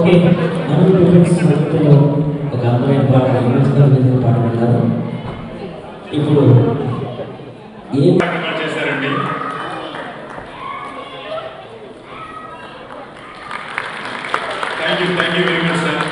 Okay ఒక అందమైన పాట పాట విన్నారు. ఇప్పుడు ఏం చేశారండి? Thank you very much sir.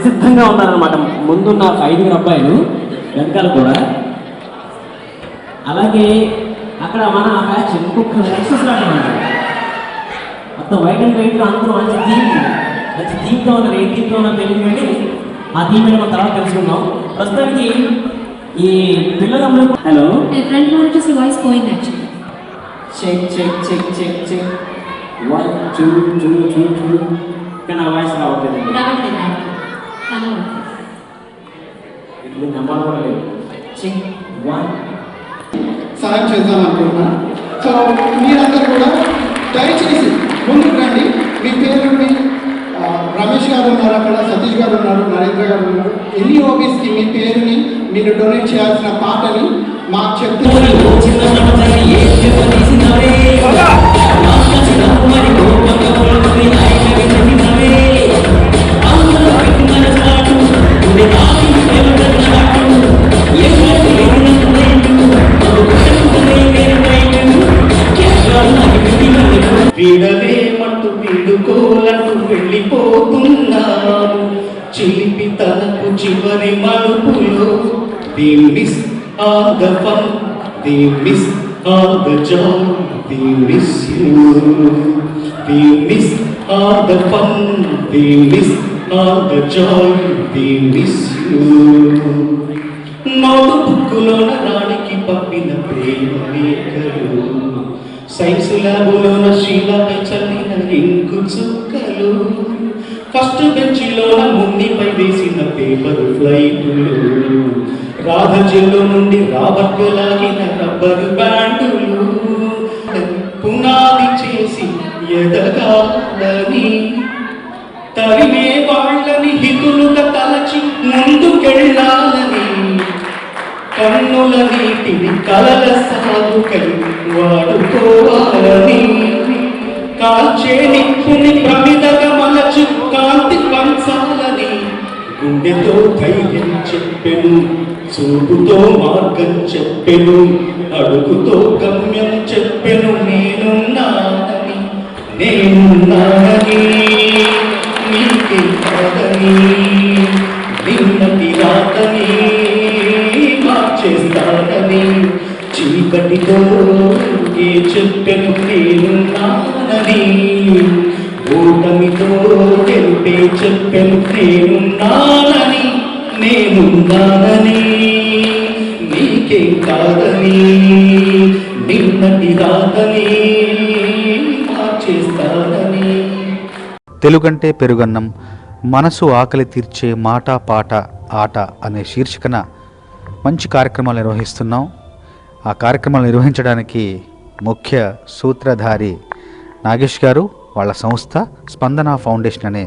సిద్ధంగా ఉన్నారనమాట. ముందున్న 5 అబ్బాయిలు, వెనకాల కూడా. అలాగే అక్కడ మన బ్యాచ్ ఇంకొక ఎక్సెస్ లాగా మొత్తం వైట్ అండ్ వైట్ అందరూ మంచి థీమ్గా ఉన్నారు. ఏ థీమ్గా ఉన్నారు తెలియదు కానీ ఆ థీమ్ మనం తర్వాత తెలుసుకుందాం. ప్రస్తుతానికి ఈ పిల్లలందరూ హలో ఫ్రంట్ మానిటర్స్ వాయిస్ పోయింది యాక్చువల్లీ. చెక్ 1 2 కానీ ఆ వాయిస్ రావట్లేదు. ఇట్లా నెంబర్ కూడా లేదు. చెక్ 1 సహాయం చేద్దాం అనుకుంటున్నా. సో మీరందరూ కూడా దయచేసి ముందుకు రండి. మీ పేరుని రమేష్ గారు ఉన్నారు, అక్కడ సతీష్ గారు ఉన్నారు, నరేంద్ర గారు ఉన్నారు. ఎన్ని ఆఫీస్కి మీ పేరుని మీరు డొనేట్ చేయాల్సిన పాటని మాకు చెప్తే వీడవేమంటూ వీడుకోలంటూ వెళ్ళిపోతున్నాను. చిలిపి తనకు చివరి మలుపులో they miss all the fun, they miss all the joy, they miss you, they miss all the fun, they miss all the joy, they miss you. Note బుక్కులోన రాణికి పంపిన ప్రేమ లేఖలు, సైన్స్ ల్యాబులోన శీలపై చల్లిన ఇంకు చుక్కలు, ఫస్ట్ బెంచిలోన మున్నిపై వేసిన పేపర్ ఫ్లైటులు, రాధజెల్లో నుండి Robert లాగిన rubber బ్యాండులు, పునాది చేసి ఎదగాలని తరిమే వాళ్ళని హితులుగా తలచి ముందుకెళ్ళాలని, కన్నుల నీటిని కలల సాగుకై వాడుకోవాలని, కాల్చే నిప్పుని ప్రమిదగా మలచు కాంతి పంచాలని, గుండెతో ధైర్యం చెప్పెను, చూపుతో మార్గం చెప్పెను, అడుగుతో గమ్యం చెప్పెను. నేనున్నానని నీకే కాదని, నిన్నటి రాతని మార్చేస్తానని, చీకటితో ఏ చెప్పెను నేనున్నానని, ఓటమితో గెలిపే చెప్పెను నేనున్నానని, నేనున్నానని నీకే కాదని, నిన్నటి రాతని మార్చేస్తానని. తెలుగంటే పెరుగన్నం, మనసు ఆకలి తీర్చే మాట పాట ఆట అనే శీర్షికన మంచి కార్యక్రమాలు నిర్వహిస్తున్నాం. ఆ కార్యక్రమాలు నిర్వహించడానికి ముఖ్య సూత్రధారి నాగేష్ గారు, వాళ్ళ సంస్థ స్పందన ఫౌండేషన్ అనే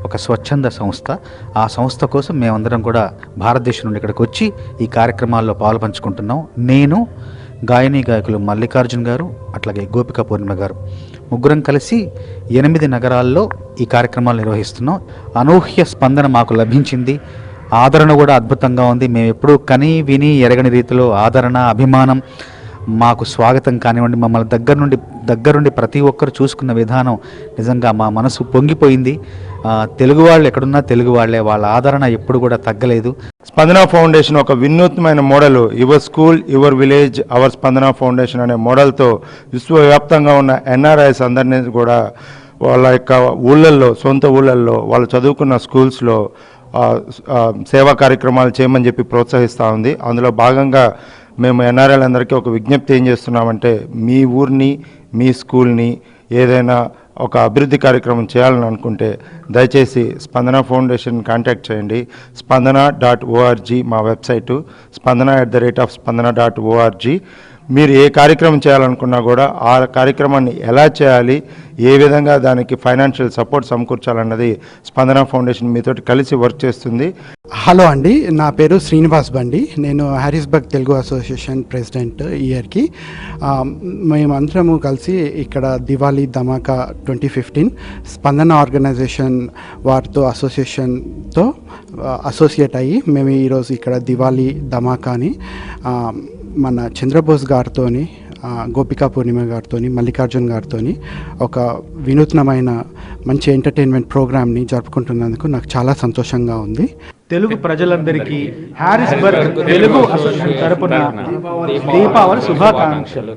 ఒక స్వచ్ఛంద సంస్థ. ఆ సంస్థ కోసం మేమందరం కూడా భారతదేశం నుండి ఇక్కడికి వచ్చి ఈ కార్యక్రమాల్లో పాలు పంచుకుంటున్నాం. నేను, గాయని గాయకులు మల్లికార్జున్ గారు, అట్లాగే గోపిక పూర్ణిమ గారు ముగ్గురం కలిసి 8 నగరాల్లో ఈ కార్యక్రమాలు నిర్వహిస్తున్నాం. అనూహ్య స్పందన మాకు లభించింది. ఆదరణ కూడా అద్భుతంగా ఉంది. మేము ఎప్పుడూ కని విని ఎరగని రీతిలో ఆదరణ, అభిమానం, మాకు స్వాగతం కానివ్వండి, మమ్మల్ని దగ్గరుండి ప్రతి ఒక్కరు చూసుకున్న విధానం నిజంగా మా మనసు పొంగిపోయింది. తెలుగు వాళ్ళు ఎక్కడున్నా తెలుగు వాళ్ళే, వాళ్ళ ఆదరణ ఎప్పుడు కూడా తగ్గలేదు. స్పందన ఫౌండేషన్ ఒక వినూత్నమైన model, your school your village our Spandana foundation అనే మోడల్తో విశ్వవ్యాప్తంగా ఉన్న ఎన్ఆర్ఐస్ అందరినీ కూడా వాళ్ళ యొక్క ఊళ్ళల్లో, సొంత ఊళ్ళల్లో, వాళ్ళు చదువుకున్న స్కూల్స్లో సేవా కార్యక్రమాలు చేయమని చెప్పి ప్రోత్సహిస్తూ ఉంది. అందులో భాగంగా మేము ఎన్ఆర్ఐలందరికీ ఒక విజ్ఞప్తి ఏం చేస్తున్నామంటే, మీ ఊరిని, మీ స్కూల్ని ఏదైనా ఒక అభివృద్ధి కార్యక్రమం చేయాలని అనుకుంటే దయచేసి స్పందన ఫౌండేషన్ కాంటాక్ట్ చేయండి. spandana.org మా వెబ్సైటు, spandana@spandana.org. మీరు ఏ కార్యక్రమం చేయాలనుకున్నా కూడా ఆ కార్యక్రమాన్ని ఎలా చేయాలి, ఏ విధంగా దానికి ఫైనాన్షియల్ సపోర్ట్ సమకూర్చాలన్నది స్పందన ఫౌండేషన్ మీతోటి కలిసి వర్క్ చేస్తుంది. హలో అండి, నా పేరు శ్రీనివాస్ బండి. నేను హ్యారిస్బర్గ్ తెలుగు అసోసియేషన్ ప్రెసిడెంట్ ఇయర్కి. మేమందరము కలిసి ఇక్కడ దివాళీ ధమాకా 2015 స్పందన ఆర్గనైజేషన్ వారితో అసోసియేషన్తో అసోసియేట్ అయ్యి మేము ఈరోజు ఇక్కడ దివాళీ ధమాకాని మన చంద్రబోస్ గారితోని, గోపికా పూర్ణిమ గారితో, మల్లికార్జున్ గారితో ఒక వినూత్నమైన మంచి ఎంటర్టైన్మెంట్ ప్రోగ్రామ్ని జరుపుకుంటున్నందుకు నాకు చాలా సంతోషంగా ఉంది. తెలుగు ప్రజలందరికీ హ్యారిస్బర్గ్ తెలుగు అసోసియేషన్ తరపున దీపావళి శుభాకాంక్షలు.